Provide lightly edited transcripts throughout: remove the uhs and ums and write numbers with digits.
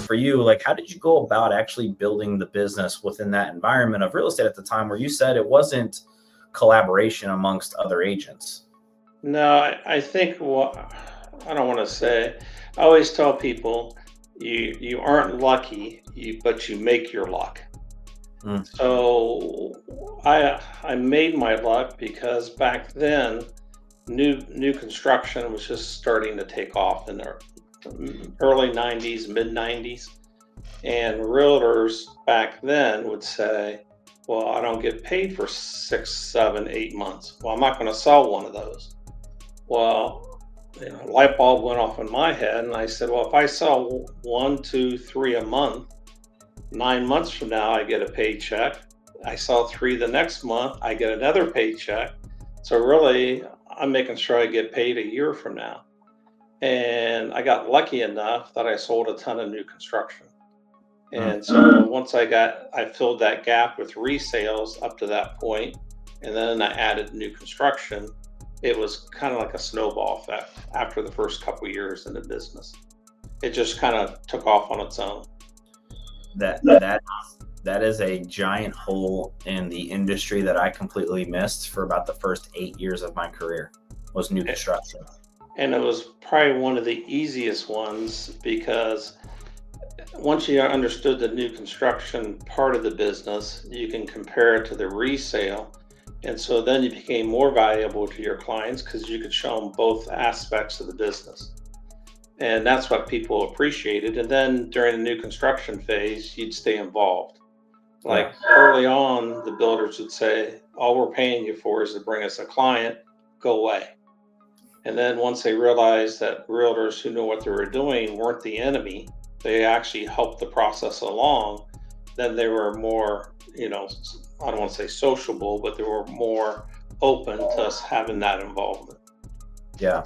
for you, like, how did you go about actually building the business within that environment of real estate at the time where you said it wasn't collaboration amongst other agents? No, I think what I don't want to say. I always tell people you aren't lucky, but you make your luck. Mm, So I made my luck because back then new construction was just starting to take off in the early 90s, mid 90s. And realtors back then would say, well, I don't get paid for 6, 7, 8 months. Well, I'm not going to sell one of those. Well, light bulb went off in my head, and I said, well, if I sell one, two, three a month, 9 months from now, I get a paycheck. I sell three the next month, I get another paycheck. So really, I'm making sure I get paid a year from now. And I got lucky enough that I sold a ton of new construction. mm. And so once I filled that gap with resales up to that point, and then I added new construction. It was kind of like a snowball effect after the first couple of years in the business. It just kind of took off on its own. That is a giant hole in the industry that I completely missed for about the first 8 years of my career was new construction. And it was probably one of the easiest ones because once you understood the new construction part of the business, you can compare it to the resale. And so then you became more valuable to your clients because you could show them both aspects of the business. And that's what people appreciated. And then during the new construction phase, you'd stay involved. Yeah. Like early on, the builders would say, all we're paying you for is to bring us a client, go away. And then once they realized that realtors who knew what they were doing weren't the enemy, they actually helped the process along, then they were more, I don't want to say sociable, but they were more open to us having that involvement. Yeah.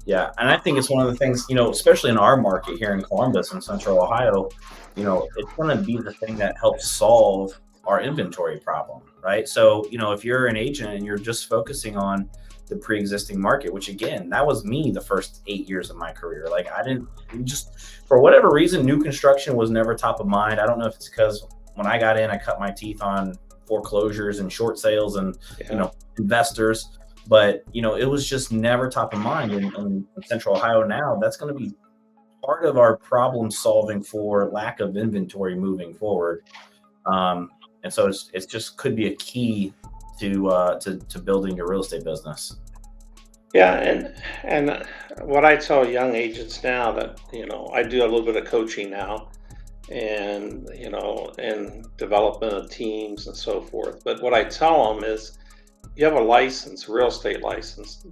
Yeah. And I think it's one of the things, especially in our market here in Columbus and Central Ohio, it's going to be the thing that helps solve our inventory problem, right? So, if you're an agent and you're just focusing on the pre-existing market, which again, that was me the first 8 years of my career. Like I didn't just, for whatever reason, new construction was never top of mind. I don't know if it's because when I got in, I cut my teeth on foreclosures and short sales and, investors. But, it was just never top of mind in Central Ohio. Now that's going to be part of our problem solving for lack of inventory moving forward. And so it's just could be a key to building your real estate business. Yeah, and what I tell young agents now that, I do a little bit of coaching now and, and development of teams and so forth. But what I tell them is you have a license, real estate license.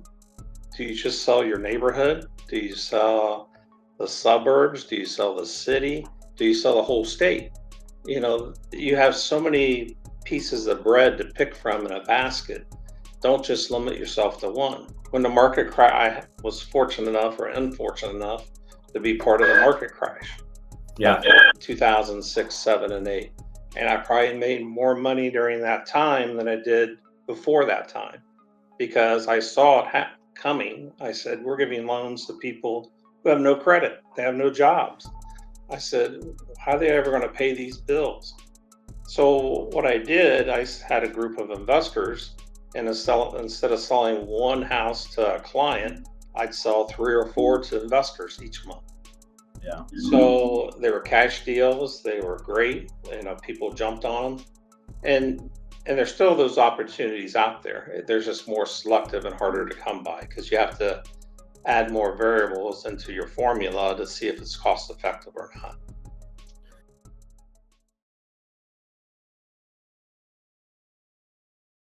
Do you just sell your neighborhood? Do you sell the suburbs? Do you sell the city? Do you sell the whole state? You have so many pieces of bread to pick from in a basket. Don't just limit yourself to one. When the market crash, I was fortunate enough or unfortunate enough to be part of the market crash. Yeah. 2006, 7, and 8. And I probably made more money during that time than I did before that time because I saw it coming. I said, we're giving loans to people who have no credit. They have no jobs. I said, how are they ever going to pay these bills? So what I did, I had a group of investors, and instead of selling one house to a client, I'd sell 3 or 4 to investors each month. Yeah. So they were cash deals. They were great. People jumped on them, and there's still those opportunities out there. They're just more selective and harder to come by because you have to add more variables into your formula to see if it's cost effective or not.